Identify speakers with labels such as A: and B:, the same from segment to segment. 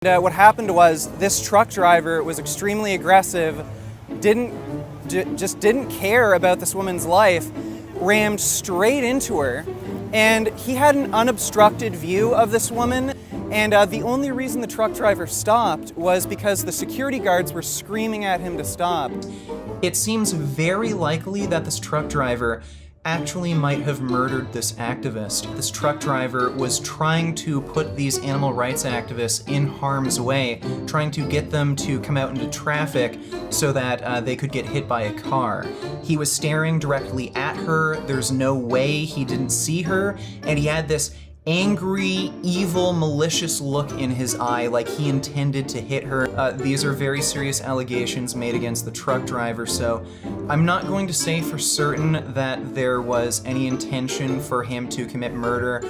A: What happened was this truck driver was extremely aggressive, just didn't care about this woman's life, rammed straight into her, and he had an unobstructed view of this woman, and the only reason the truck driver stopped was because the security guards were screaming at him to stop. It seems very likely that this truck driver actually might have murdered this activist. This truck driver was trying to put these animal rights activists in harm's way, trying to get them to come out into traffic so that they could get hit by a car. He was staring directly at her, there's no way he didn't see her, and he had this angry, evil, malicious look in his eye like he intended to hit her. These are very serious allegations made against the truck driver, so I'm not going to say for certain that there was any intention for him to commit murder.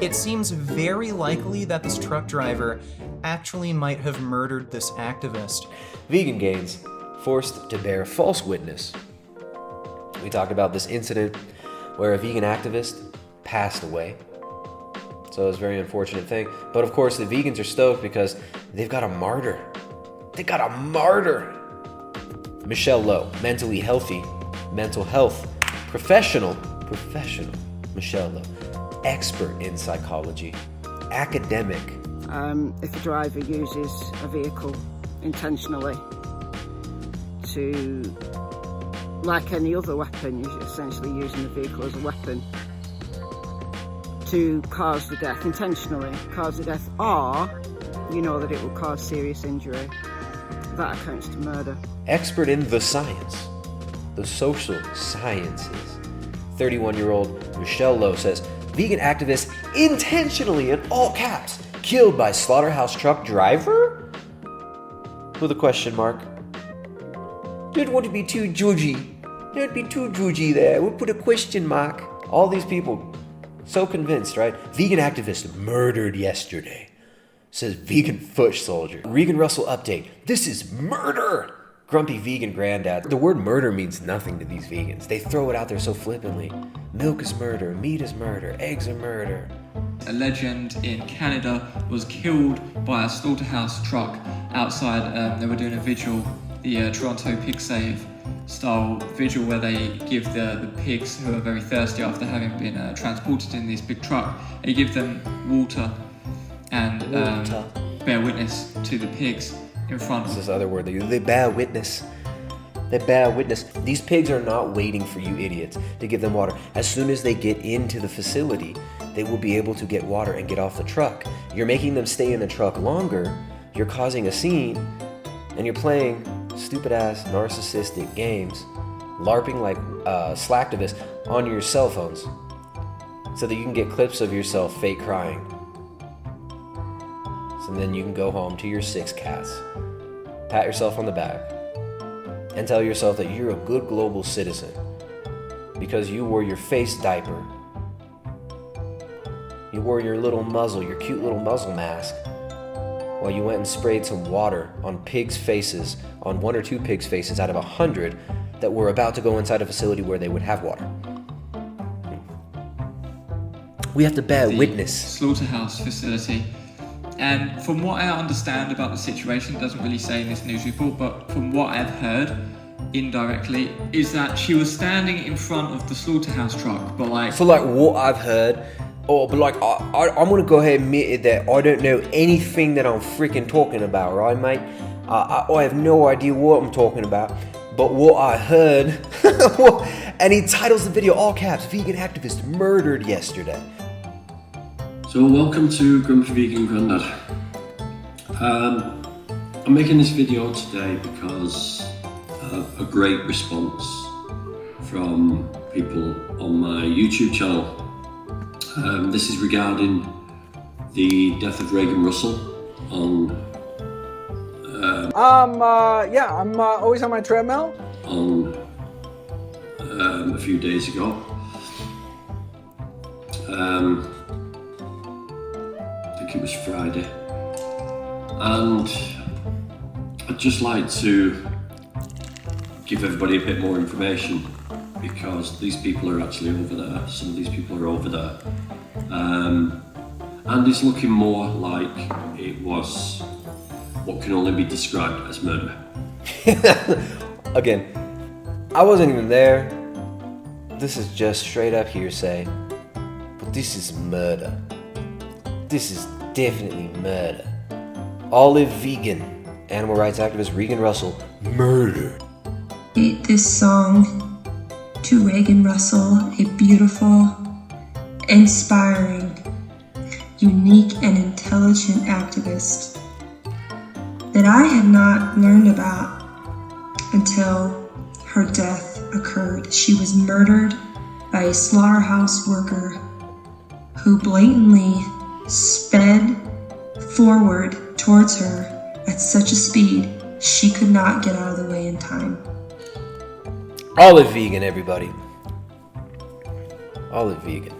A: It seems very likely that this truck driver actually might have murdered this activist.
B: Vegan gains forced to bear false witness. We talked about this incident where a vegan activist passed away. So it's a very unfortunate thing. But of course, the vegans are stoked because they've got a martyr. They got a martyr. Michelle Lowe, mentally healthy, mental health professional Michelle Lowe, expert in psychology, academic.
C: If a driver uses a vehicle intentionally to, like any other weapon, you're essentially using the vehicle as a weapon to cause the death, intentionally cause the death, or you know that it will cause serious injury, that accounts to murder.
B: Expert in the science, the social sciences. 31-year-old Michelle Lowe says, vegan activist intentionally, in all caps, killed by slaughterhouse truck driver? With a question mark. Don't want to be too judgy. Don't be too judgy there. We'll put a question mark. All these people so convinced, right? Vegan activist murdered yesterday. Says vegan foot soldier. Regan Russell update. This is murder! Grumpy vegan granddad. The word murder means nothing to these vegans. They throw it out there so flippantly. Milk is murder, meat is murder, eggs are murder.
D: A legend in Canada was killed by a slaughterhouse truck outside. They were doing a vigil, the Toronto Pig Save style vigil, where they give the pigs who are very thirsty after having been transported in this big truck, they give them water and bear witness to the pigs in front of
B: this other word they use. They bear witness. They bear witness. These pigs are not waiting for you idiots to give them water. As soon as they get into the facility, they will be able to get water and get off the truck. You're making them stay in the truck longer, you're causing a scene, and you're playing stupid ass narcissistic games, LARPing like slacktivists on your cell phones so that you can get clips of yourself fake crying. So then you can go home to your 6 cats, pat yourself on the back, and tell yourself that you're a good global citizen because you wore your face diaper. You wore your little muzzle, your cute little muzzle mask, while you went and sprayed some water on pigs' faces, on 1 or 2 pigs' faces out of 100 that were about to go inside a facility where they would have water. We have to bear witness.
D: Slaughterhouse facility. And from what I understand about the situation, it doesn't really say in this news report, but from what I've heard indirectly, is that she was standing in front of the slaughterhouse truck, but like...
B: So like what I've heard, but like I'm gonna go ahead and admit that I don't know anything that I'm freaking talking about, right, mate? I have no idea what I'm talking about, but what I heard, and he titles the video all caps, vegan activist murdered yesterday.
E: So welcome to Grumpy Vegan Grandad. I'm making this video today because of a great response from people on my YouTube channel. This is regarding the death of Regan Russell on...
F: I'm always on my treadmill.
E: On a few days ago. I think it was Friday. And I'd just like to give everybody a bit more information because these people are actually over there. Some of these people are over there. And it's looking more like it was what can only be described as murder.
B: Again, I wasn't even there. This is just straight up hearsay. But this is murder. This is definitely murder. Olive vegan, animal rights activist Regan Russell, murder.
G: This song to Regan Russell, a beautiful, inspiring, unique, and intelligent activist that I had not learned about until her death occurred. She was murdered by a slaughterhouse worker who blatantly sped forward towards her at such a speed she could not get out of the way in time.
B: Olive vegan, everybody. Olive vegan.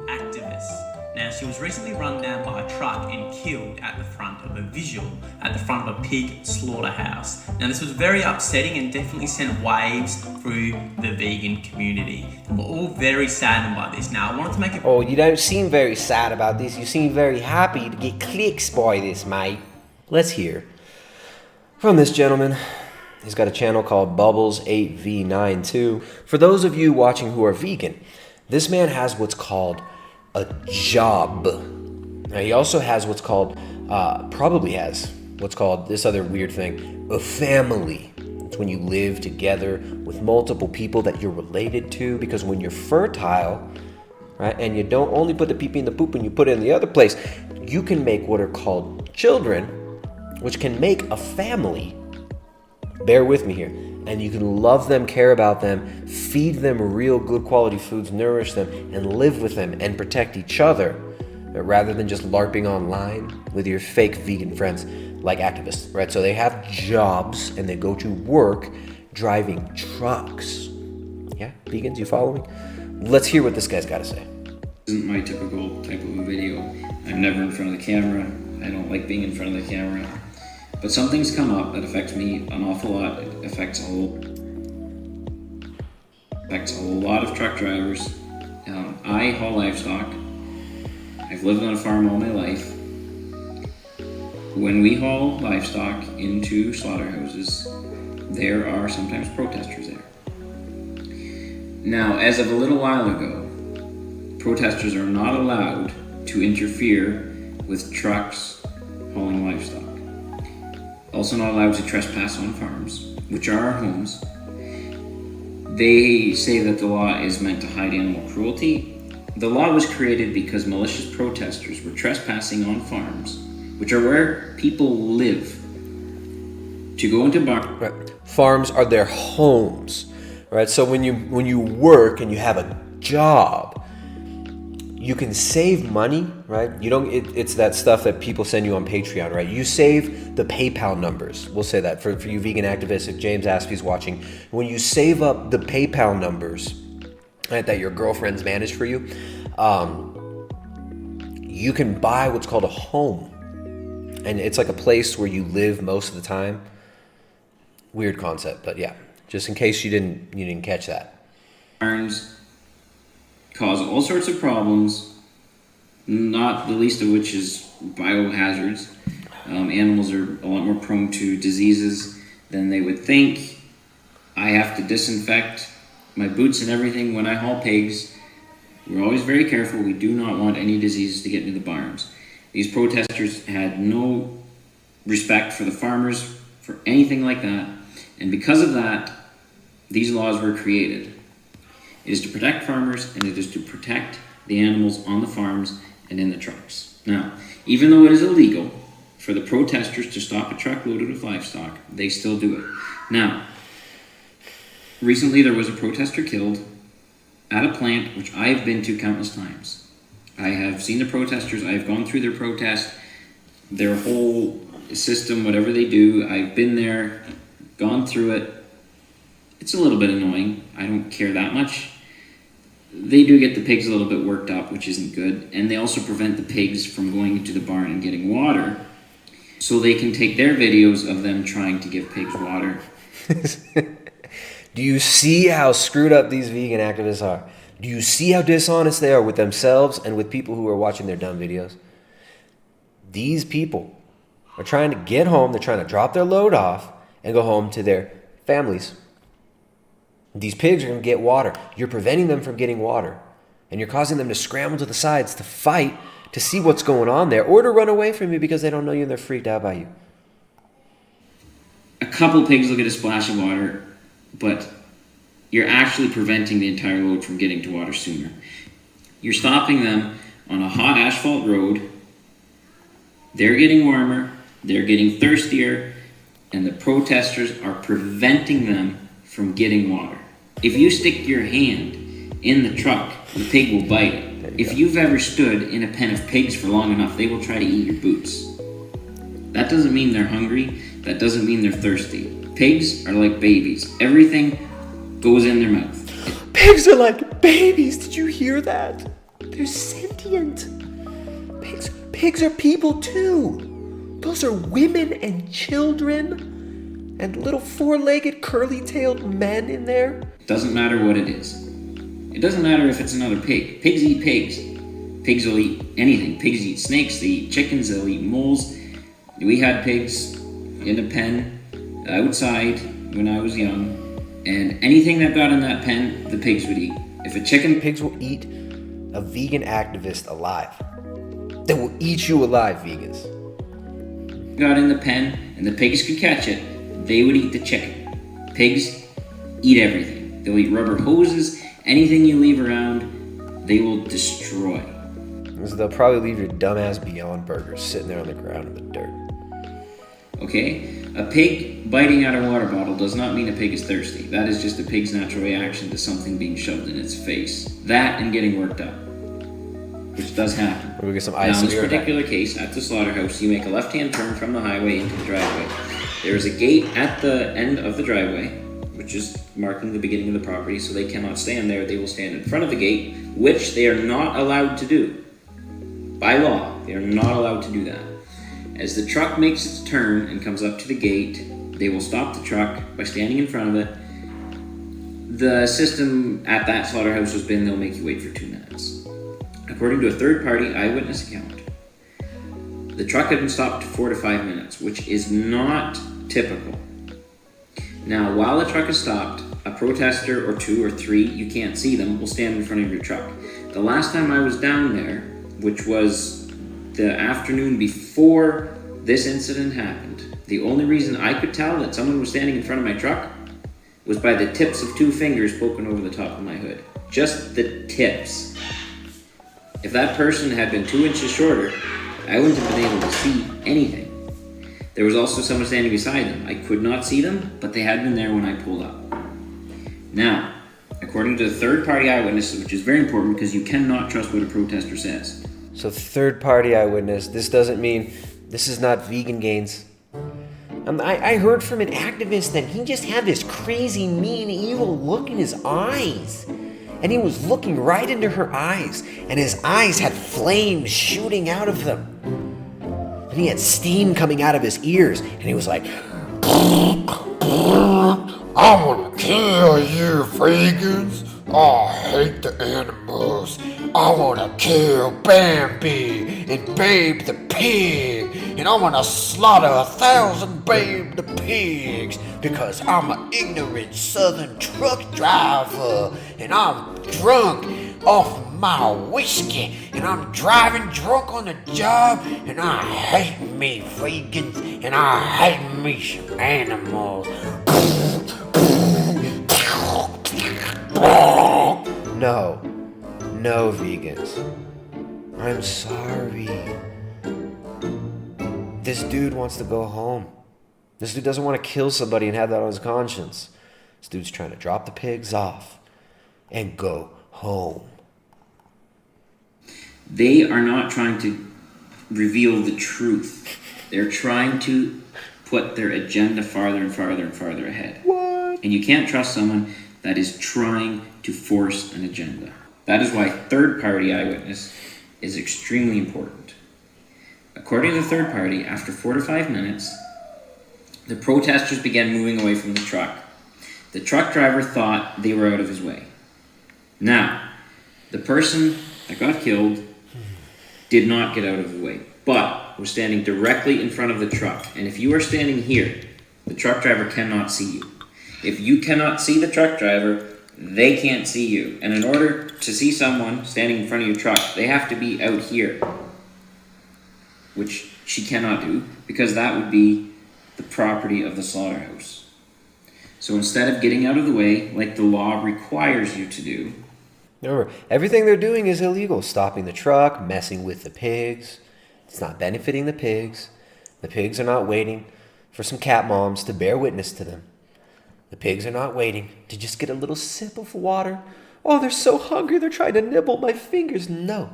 H: Activist. Now, she was recently run down by a truck and killed at the front of a visual at the front of a pig slaughterhouse. Now, this was very upsetting and definitely sent waves through the vegan community. And we're all very saddened by this. Now, I wanted to make a...
B: Oh, you don't seem very sad about this. You seem very happy to get clicks by this, mate. Let's hear from this gentleman. He's got a channel called Bubbles8V92. For those of you watching who are vegan, this man has what's called a job. Now, he also has what's called, probably has what's called this other weird thing, a family. It's when you live together with multiple people that you're related to, because when you're fertile, right, and you don't only put the pee-pee in the poop and you put it in the other place, you can make what are called children, which can make a family. Bear with me here. And you can love them, care about them, feed them real good quality foods, nourish them, and live with them and protect each other, rather than just LARPing online with your fake vegan friends like activists, right? So they have jobs and they go to work driving trucks. Yeah, vegans, you follow me? Let's hear what this guy's got to say.
I: This isn't my typical type of a video. I'm never in front of the camera. I don't like being in front of the camera. But something's come up that affects me an awful lot. It affects a lot of truck drivers. I haul livestock. I've lived on a farm all my life. When we haul livestock into slaughterhouses, there are sometimes protesters there. Now, as of a little while ago, protesters are not allowed to interfere with trucks hauling livestock. Also not allowed to trespass on farms, which are our homes. They say that the law is meant to hide animal cruelty. The law was created because malicious protesters were trespassing on farms, which are where people live, to go into bars.
B: Right. Farms are their homes, right? So when you work and you have a job, you can save money, right? You don't. It's that stuff that people send you on Patreon, right? You save the PayPal numbers. We'll say that for you vegan activists. If James Aspey's watching, when you save up the PayPal numbers, right, that your girlfriends manage for you, you can buy what's called a home, and it's like a place where you live most of the time. Weird concept, but yeah, just in case you didn't catch that.
I: Barns cause all sorts of problems, not the least of which is biohazards. Animals are a lot more prone to diseases than they would think. I have to disinfect my boots and everything when I haul pigs. We're always very careful. We do not want any diseases to get into the barns. These protesters had no respect for the farmers, for anything like that. And because of that, these laws were created. It is to protect farmers, and it is to protect the animals on the farms and in the trucks. Now, even though it is illegal for the protesters to stop a truck loaded with livestock, they still do it. Now, recently there was a protester killed at a plant which I have been to countless times. I have seen the protesters, I have gone through their protest, their whole system, whatever they do. I've been there, gone through it. It's a little bit annoying. I don't care that much. They do get the pigs a little bit worked up, which isn't good. And they also prevent the pigs from going into the barn and getting water, so they can take their videos of them trying to give pigs water.
B: Do you see how screwed up these vegan activists are? Do you see how dishonest they are with themselves and with people who are watching their dumb videos? These people, are trying to get home. They're trying to drop their load off and go home to their families. These pigs are going to get water. You're preventing them from getting water. And you're causing them to scramble to the sides to fight to see what's going on there, or to run away from you because they don't know you and they're freaked out by you.
I: A couple pigs will get a splash of water, but you're actually preventing the entire load from getting to water sooner. You're stopping them on a hot asphalt road. They're getting warmer, they're getting thirstier, and the protesters are preventing them from getting water. If you stick your hand in the truck, the pig will bite it. If you've ever stood in a pen of pigs for long enough, they will try to eat your boots. That doesn't mean they're hungry, that doesn't mean they're thirsty. Pigs are like babies. Everything goes in their mouth.
B: Pigs are like babies. Did you hear that? They're sentient. Pigs are people too. Those are women and children and little four-legged curly-tailed men in there.
I: Doesn't matter what it is. It doesn't matter if it's another pig. Pigs eat pigs. Pigs will eat anything. Pigs eat snakes, they eat chickens, they'll eat moles. We had pigs in a pen outside when I was young, and anything that got in that pen, the pigs would eat. If a chicken...
B: Pigs will eat a vegan activist alive. They will eat you alive, vegans.
I: Got in the pen and the pigs could catch it, they would eat the chicken. Pigs eat everything. They'll eat rubber hoses, anything you leave around, they will destroy.
B: So they'll probably leave your dumbass Beyond Burgers sitting there on the ground in the dirt.
I: Okay? A pig biting out a water bottle does not mean a pig is thirsty. That is just a pig's natural reaction to something being shoved in its face. That and getting worked up, which does happen.
B: We'll get some ice.
I: Now, in this particular case, at the slaughterhouse, you make a left-hand turn from the highway into the driveway. There is a gate at the end of the driveway, which is marking the beginning of the property, so they cannot stand there. They will stand in front of the gate, which they are not allowed to do. By law, they are not allowed to do that. As the truck makes its turn and comes up to the gate, they will stop the truck by standing in front of it. The system at that slaughterhouse has been they'll make you wait for 2 minutes. According to a third-party eyewitness account, the truck had been stopped for 4 to 5 minutes, which is not typical. Now, while the truck is stopped, a protester or 2 or 3, you can't see them, will stand in front of your truck. The last time I was down there, which was the afternoon before this incident happened, the only reason I could tell that someone was standing in front of my truck was by the tips of 2 fingers poking over the top of my hood. Just the tips. If that person had been 2 inches shorter, I wouldn't have been able to see anything. There was also someone standing beside them. I could not see them, but they had been there when I pulled up. Now, according to the third-party eyewitnesses, which is very important because you cannot trust what a protester says.
B: So third-party eyewitness, this doesn't mean, this is not vegan gains. I heard from an activist that he just had this crazy, mean, evil look in his eyes. And he was looking right into her eyes, and his eyes had flames shooting out of them. And he had steam coming out of his ears, and he was like,
J: I want to kill you, vegans. I hate the animals. I want to kill Bambi and Babe the pig. And I want to slaughter 1,000 Babe the pigs because I'm an ignorant southern truck driver. And I'm drunk off my whiskey. And I'm driving drunk on the job. And I hate me vegans. And I hate me some animals.
B: No, vegans. I'm sorry. This dude wants to go home. This dude doesn't want to kill somebody and have that on his conscience. This dude's trying to drop the pigs off and go home.
I: They are not trying to reveal the truth. They're trying to put their agenda farther and farther and farther ahead.
B: What?
I: And you can't trust someone that is trying to force an agenda. That is why third-party eyewitness is extremely important. According to the third party, after 4 to 5 minutes, the protesters began moving away from the truck. The truck driver thought they were out of his way. Now, the person that got killed did not get out of the way. But was standing directly in front of the truck. And if you are standing here, the truck driver cannot see you. If you cannot see the truck driver, they can't see you. And in order to see someone standing in front of your truck, they have to be out here, which she cannot do because that would be the property of the slaughterhouse. So instead of getting out of the way, like the law requires you to do,
B: remember, everything they're doing is illegal. Stopping the truck, messing with the pigs. It's not benefiting the pigs. The pigs are not waiting for some cat moms to bear witness to them. The pigs are not waiting to just get a little sip of water. Oh, they're so hungry, they're trying to nibble my fingers. No.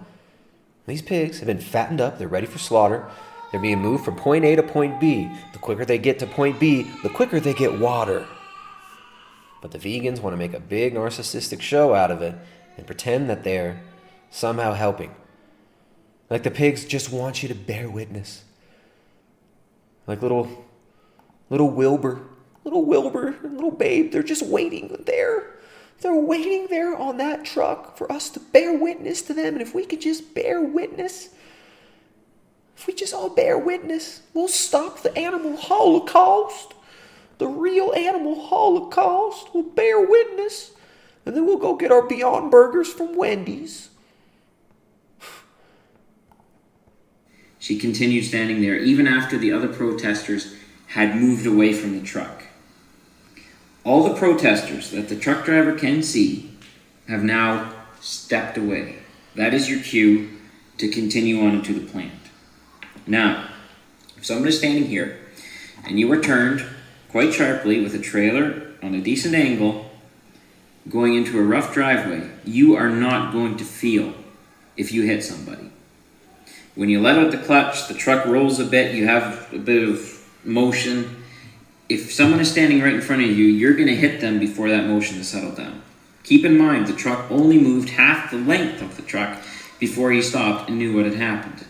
B: These pigs have been fattened up. They're ready for slaughter. They're being moved from point A to point B. The quicker they get to point B, the quicker they get water. But the vegans want to make a big narcissistic show out of it and pretend that they're somehow helping. Like the pigs just want you to bear witness. Like little Wilbur, little babe, they're just waiting there. They're waiting there on that truck for us to bear witness to them. And if we could just bear witness, if we just all bear witness, we'll stop the animal holocaust. The real animal holocaust. We'll bear witness. And then we'll go get our Beyond Burgers from Wendy's.
I: she continued standing there even after the other protesters had moved away from the truck. All the protesters that the truck driver can see have now stepped away. That is your cue to continue on into the plant. Now, if someone is standing here and you are turned quite sharply with a trailer on a decent angle going into a rough driveway, you are not going to feel if you hit somebody. When you let out the clutch, the truck rolls a bit, you have a bit of motion. If someone is standing right in front of you, you're going to hit them before that motion has settled down. Keep in mind, the truck only moved half the length of the truck before he stopped and knew what had happened.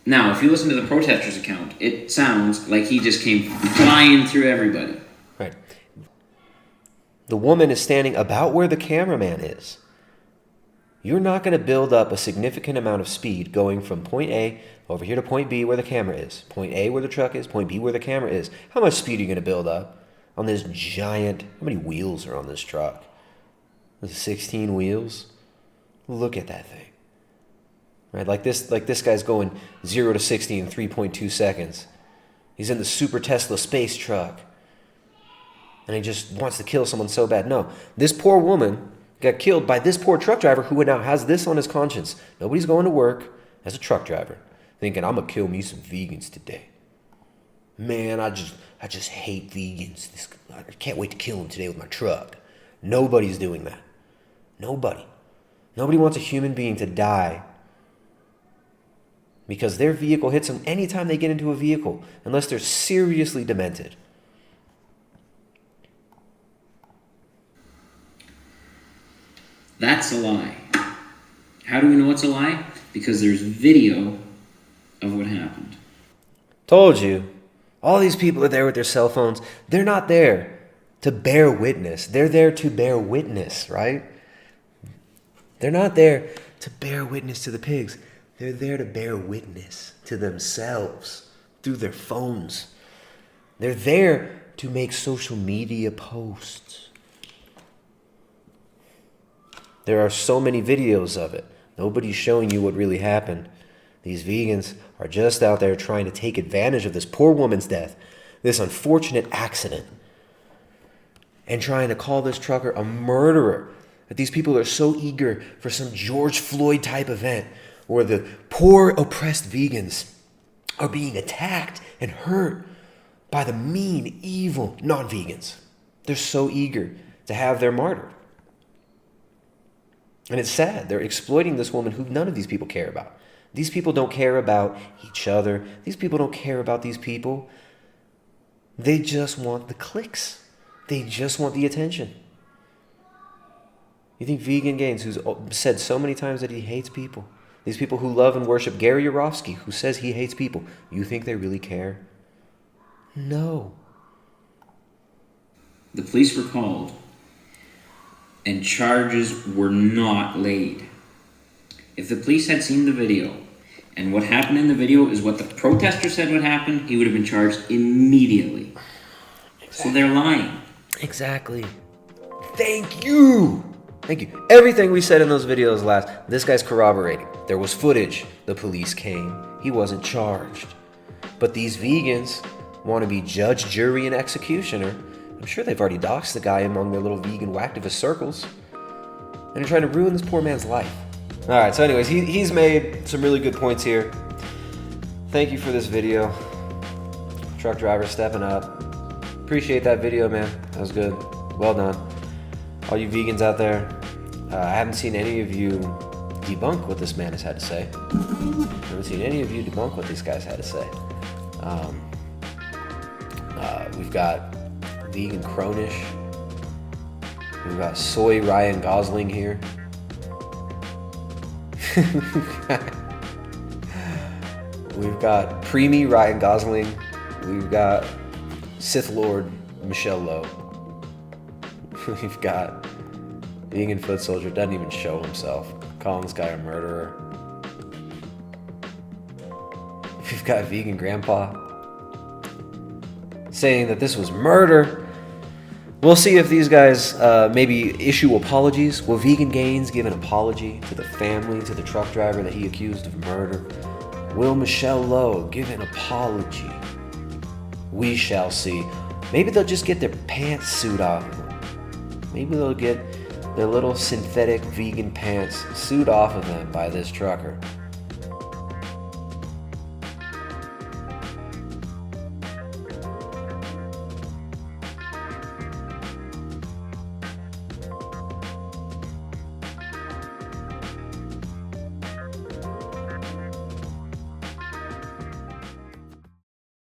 I: Now, if you listen to the protester's account, it sounds like he just came flying through everybody.
B: Right. The woman is standing about where the cameraman is. You're not going to build up a significant amount of speed going from point A over here to point B where the camera is. Point A where the truck is, point B where the camera is. How much speed are you going to build up on this giant... How many wheels are on this truck? Is it 16 wheels? Look at that thing. Right, like this guy's going 0 to 60 in 3.2 seconds. He's in the Super Tesla space truck. And he just wants to kill someone so bad. No, this poor woman got killed by this poor truck driver who now has this on his conscience. Nobody's going to work as a truck driver thinking, I'm going to kill me some vegans today. Man, I just hate vegans. I can't wait to kill them today with my truck. Nobody's doing that. Nobody. Nobody wants a human being to die because their vehicle hits them anytime they get into a vehicle, unless they're seriously demented.
I: That's a lie. How do we know it's a lie? Because there's video of what happened.
B: Told you. All these people are there with their cell phones. They're not there to bear witness. They're there to bear witness, right? They're not there to bear witness to the pigs. They're there to bear witness to themselves through their phones. They're there to make social media posts. There are so many videos of it. Nobody's showing you what really happened. These vegans are just out there trying to take advantage of this poor woman's death, this unfortunate accident, and trying to call this trucker a murderer. That these people are so eager for some George Floyd type event where the poor oppressed vegans are being attacked and hurt by the mean, evil non-vegans. They're so eager to have their martyr. And it's sad. They're exploiting this woman who none of these people care about. These people don't care about each other. These people don't care about these people. They just want the clicks. They just want the attention. You think Vegan Gains, who's said so many times that he hates people, these people who love and worship Gary Yourofsky, who says he hates people, you think they really care? No.
I: The police were called, and charges were not laid. If the police had seen the video And what happened in the video is what the protester said would happen. He would have been charged immediately. So they're lying.
B: Exactly. Thank you. Thank you. Everything we said in those videos this guy's corroborating. There was footage. The police came. He wasn't charged. But these vegans want to be judge, jury, and executioner. I'm sure they've already doxed the guy among their little vegan whacktivist circles. And they're trying to ruin this poor man's life. Alright, so anyways, he's made some really good points here. Thank you for this video. Truck driver stepping up. Appreciate that video, man. That was good. Well done. All you vegans out there, I haven't seen any of you debunk what this man has had to say. I haven't seen any of you debunk what these guys had to say. We've got vegan Cronish. We've got soy Ryan Gosling here. We've got preemie Ryan Gosling. We've got Sith Lord Michelle Lowe. We've got vegan foot soldier, doesn't even show himself, calling this guy a murderer. We've got vegan grandpa saying that this was murder. We'll see if these guys maybe issue apologies. Will Vegan Gains give an apology to the family, to the truck driver that he accused of murder? Will Michelle Lowe give an apology? We shall see. Maybe they'll just get their pantsuit off of them. Maybe they'll get their little synthetic vegan pants suit off of them by this trucker.